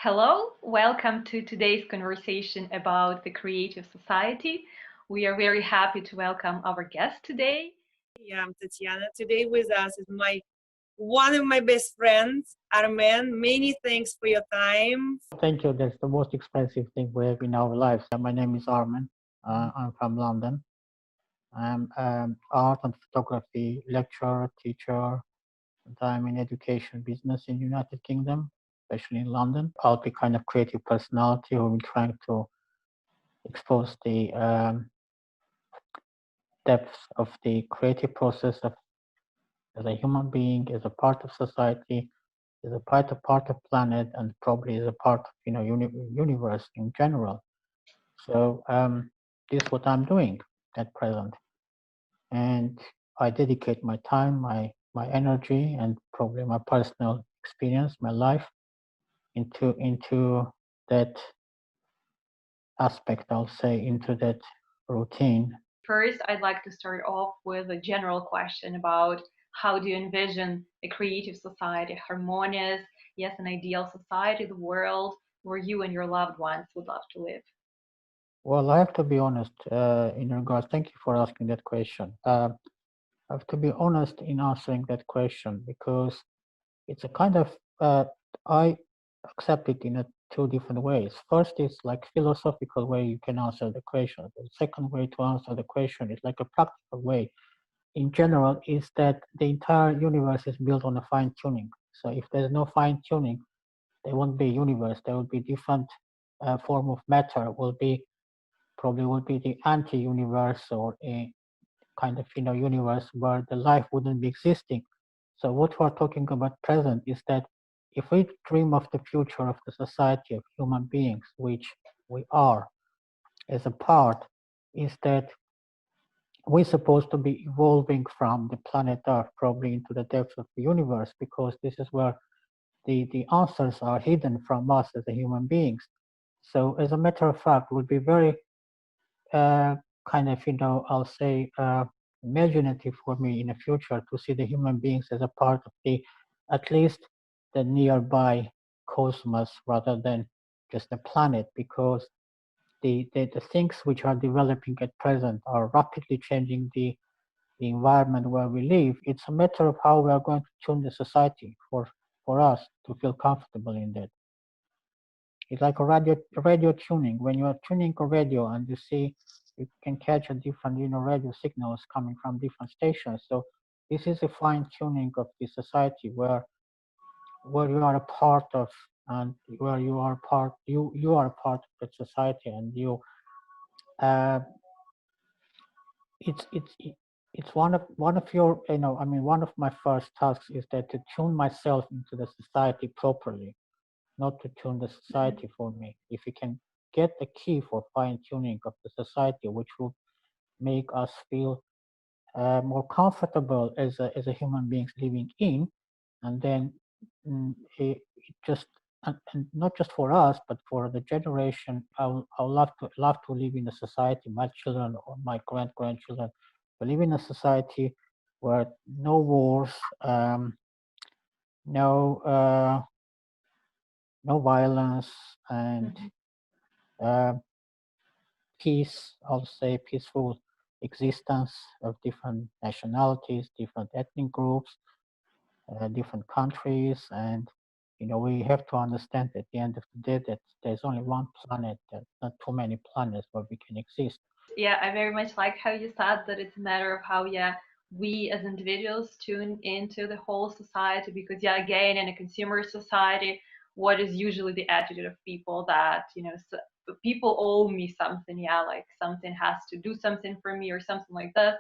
Hello, welcome to today's conversation about the creative society. We are very happy to welcome our guest today. Yeah, I'm Tatiana. Today with us is my one of my best friends, Armen. Many thanks for your time. Thank you. That's the most expensive thing we have in our lives. My name is Armin. I'm from London. I'm art and photography lecturer, teacher, and I'm in education business in United Kingdom, especially in London. I'll be kind of creative personality who will trying to expose the depths of the creative process of as a human being, as a part of society, as a part of planet, and probably as a part of universe in general. So this is what I'm doing at present, and I dedicate my time, my energy, and probably my personal experience, my life into that aspect. I'll say into that routine. First, I'd like to start off with a general question about how do you envision a creative society, harmonious, yes, an ideal society, the world where you and your loved ones would love to live? Well, I have to be honest in regards. Thank you for asking that question. I have to be honest in answering that question because it's a kind of I accept it in two different ways. First is like philosophical way you can answer the question. The second way to answer the question is like a practical way. In general, is that the entire universe is built on a fine tuning. So if there's no fine tuning, there won't be a universe. There will be different form of matter. Will be the anti-universe or a kind of universe where the life wouldn't be existing. So what we're talking about present is that if we dream of the future of the society of human beings, which we are as a part, is that we're supposed to be evolving from the planet Earth probably into the depths of the universe because this is where the answers are hidden from us as a human beings. So as a matter of fact, it would be very uh, kind of, I'll say, imaginative for me in the future to see the human beings as a part of at least the nearby cosmos rather than just the planet, because the things which are developing at present are rapidly changing the environment where we live. It's a matter of how we are going to tune the society for us to feel comfortable in that. It's like a radio tuning. When you are tuning a radio and you see you can catch a different radio signals coming from different stations. So this is a fine tuning of the society where you are a part of, and where you are a part of that society, and you uh, it's one of your I mean one of my first tasks is that to tune myself into the society properly, not to tune the Mhm. society for me. If we can get the key for fine tuning of the society, which will make us feel more comfortable as a human beings living in, and then it just and not just for us, but for the generation. I would love to live in a society, my children or my grandchildren, to live in a society where no wars, no no violence, and Mhm. uh, peace, I'll say peaceful existence of different nationalities, different ethnic groups, different countries. And, we have to understand at the end of the day that there's only one planet, there's not too many planets where we can exist. Yeah, I very much like how you said that it's a matter of how, yeah, we as individuals tune into the whole society. Because, yeah, again, in a consumer society, what is usually the attitude of people that, people owe me something, yeah, like something has to do something for me or something like this.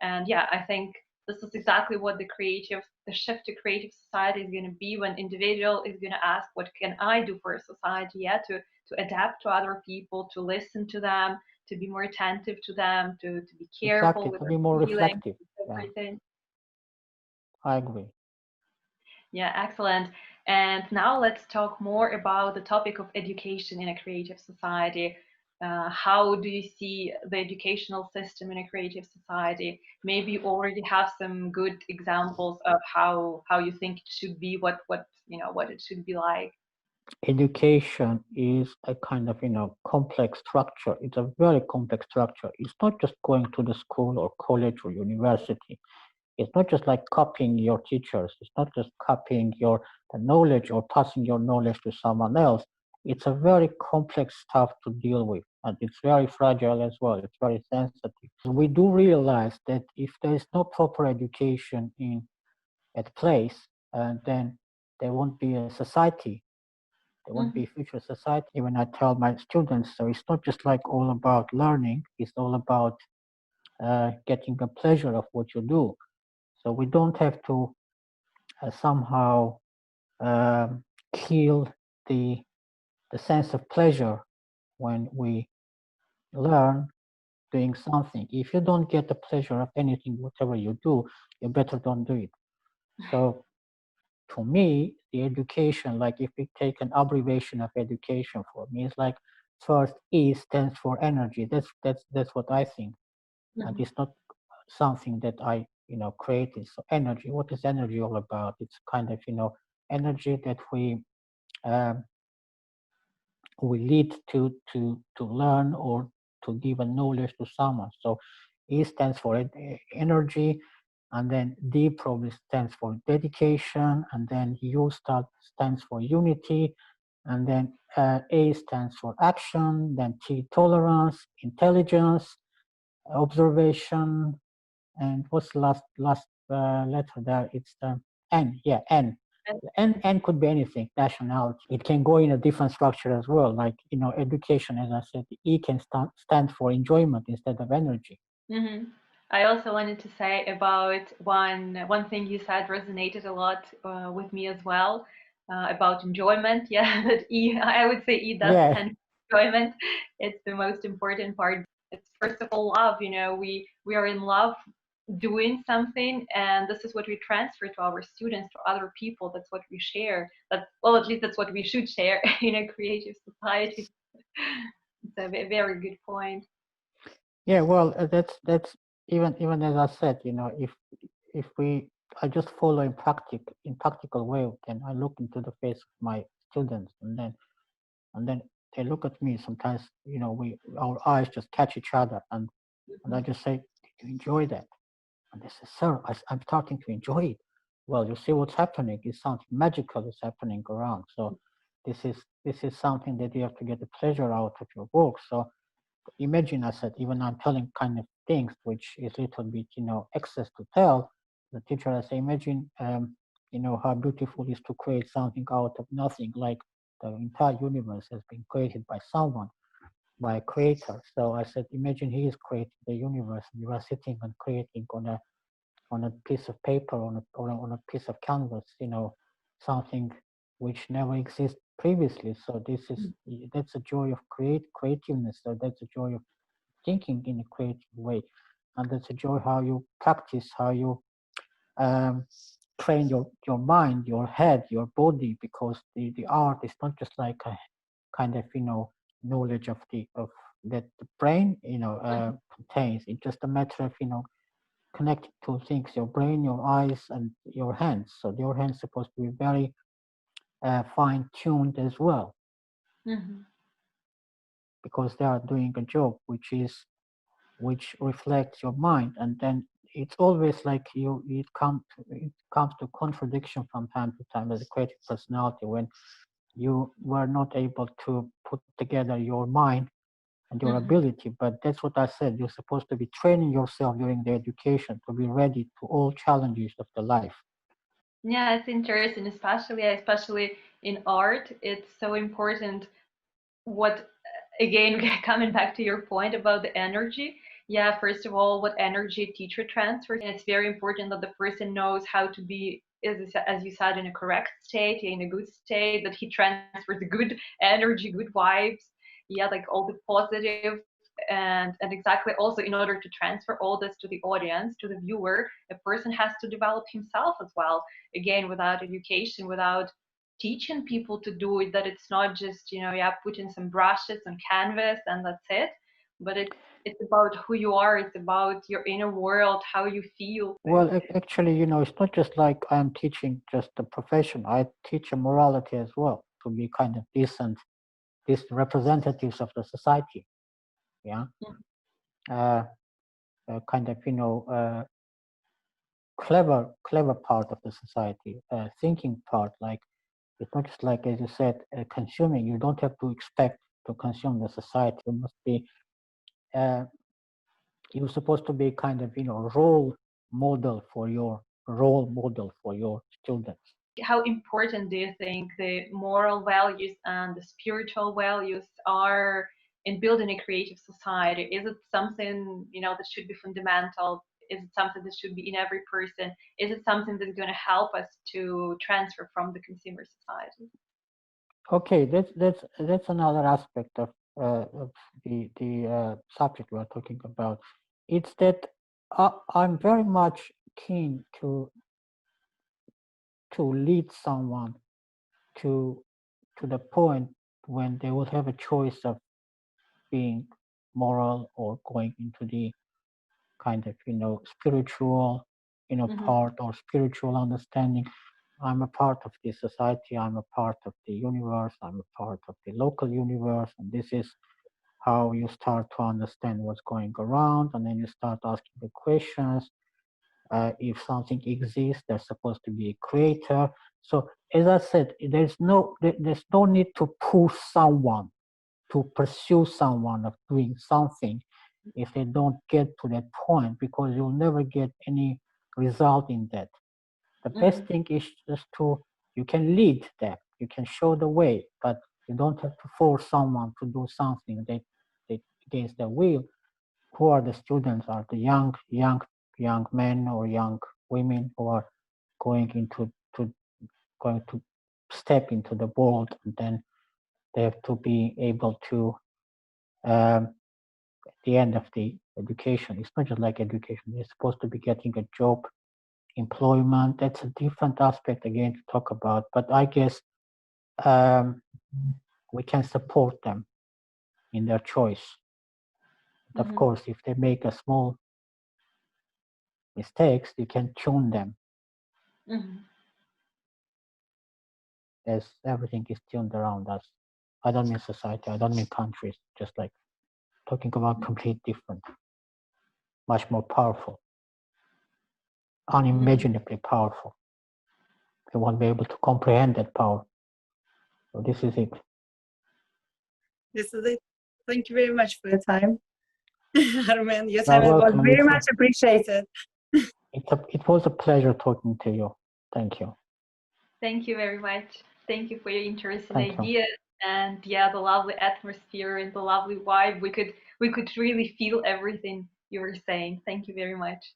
And yeah, I think this is exactly what the shift to creative society is going to be, when individual is going to ask, what can I do for a society? Yeah, to adapt to other people, to listen to them, to be more attentive to them, to be careful Exactly, with to their be more feelings, reflective. Yeah, everything. I agree. Yeah, excellent. And now let's talk more about the topic of education in a creative society. How do you see the educational system in a creative society? Maybe you already have some good examples of how you think it should be, what it should be like. education is a kind of, complex structure. It's a very complex structure. It's not just going to the school or college or university. It's not just like copying your teachers. It's not just copying the knowledge or passing your knowledge to someone else. It's a very complex stuff to deal with, and it's very fragile as well. It's very sensitive. We do realize that if there is no proper education at place, then there won't be a society. There won't be a future society. When I tell my students, so it's not just like all about learning. It's all about getting the pleasure of what you do. So we don't have to somehow kill the sense of pleasure when we learn doing something. If you don't get the pleasure of anything, whatever you do, you better don't do it. So for me, the education, like if we take an abbreviation of education for me, it's like first E stands for energy. That's what I think. And it's not something that I created. So energy, what is energy all about? It's kind of energy that um, we lead to learn or to give a knowledge to someone. So E stands for energy, and then D probably stands for dedication, and then U stands for unity, and then A stands for action, then T tolerance, intelligence, observation, and what's the last letter there? It's the N. Yeah, N. N could be anything, nationality. It can go in a different structure as well. Like education, as I said, E can stand for enjoyment instead of energy. I also wanted to say about one thing you said resonated a lot with me as well, about enjoyment. Yeah, that E, I would say E does stand for enjoyment. It's the most important part. It's first of all love. We are in love doing something, and this is what we transfer to our students, to other people. That's what we share. Well, at least that's what we should share in a creative society. It's a very good point. Yeah, well, that's even as I said, if I just follow in practical way, then I look into the face of my students, and then they look at me. Sometimes, our eyes just catch each other, and I just say, "Did you enjoy that?" And they say, "Sir, I'm starting to enjoy it." Well, you see what's happening. It's something magical is happening around. So this is something that you have to get the pleasure out of your work. So imagine, I said, even I'm telling kind of things which is little bit, excess to tell. The teacher, I say, imagine, how beautiful it is to create something out of nothing, like the entire universe has been created by someone, by a creator. So I said, imagine he is creating the universe, and you are sitting and creating on a piece of paper, on a piece of canvas, something which never existed previously. So that's a joy of creativeness. So that's a joy of thinking in a creative way, and that's a joy how you practice, how you train your mind, your head, your body, because the art is not just like a kind of knowledge of that the brain contains. It's just a matter of connecting two things: your brain, your eyes, and your hands. So your hands supposed to be very fine tuned as well, because they are doing a job which reflects your mind. And then it's always like it comes to contradiction from time to time as a creative personality, when you were not able to put together your mind and your ability. But that's what I said, you're supposed to be training yourself during the education to be ready to all challenges of the life. Yeah, it's interesting, especially in art. It's so important what, again, coming back to your point about the energy. Yeah, first of all, what energy a teacher transfers, and it's very important that the person knows how to be, as you said, in a correct state, in a good state, that he transfers good energy, good vibes. Yeah, like all the positive, and exactly, also in order to transfer all this to the audience, to the viewer, a person has to develop himself as well. Again, without education, without teaching people to do it, that it's not just putting some brushes on canvas and that's it, but it's about who you are, it's about your inner world, how you feel. Well, actually, it's not just like I'm teaching just a profession. I teach a morality as well. to be kind of decent representatives of the society. Yeah. Kind of, clever part of the society, thinking part. Like, it's not just like, as you said, consuming. You don't have to expect to consume the society. You must be, you're supposed to be kind of, role model for your students. How important do you think the moral values and the spiritual values are in building a creative society? Is it something, that should be fundamental? Is it something that should be in every person? Is it something that's going to help us to transfer from the consumer society? Okay, that's another aspect of the subject we're talking about. It's that I'm very much keen to lead someone to the point when they will have a choice of being moral or going into the kind of spiritual part or spiritual understanding. I'm a part of the society, I'm a part of the universe, I'm a part of the local universe, and this is how you start to understand what's going around, and then you start asking the questions. If something exists, there's supposed to be a creator. So as I said, there's no need to push someone to pursue someone of doing something if they don't get to that point, because you'll never get any result in that. The best thing is just you can lead them, you can show the way, but you don't have to force someone to do something that against their will. Who are the students? Are the young men or young women who are going to step into the world, and then they have to be able to at the end of the education. It's not just like education. They're supposed to be getting a job, employment. That's a different aspect again to talk about. But I guess we can support them in their choice. But of course, if they make a small mistakes, you can tune them. As everything is tuned around us. I don't mean society, I don't mean countries, just like talking about complete different, much more powerful, unimaginably powerful. You won't be able to comprehend that power. So this is it. This is it. Thank you very much for your time. Armen, your You're time was welcome. very much appreciated. It was a pleasure talking to you. Thank you. Thank you very much. Thank you for your interesting Thank you. ideas and the lovely atmosphere and the lovely vibe. We could really feel everything you were saying. Thank you very much.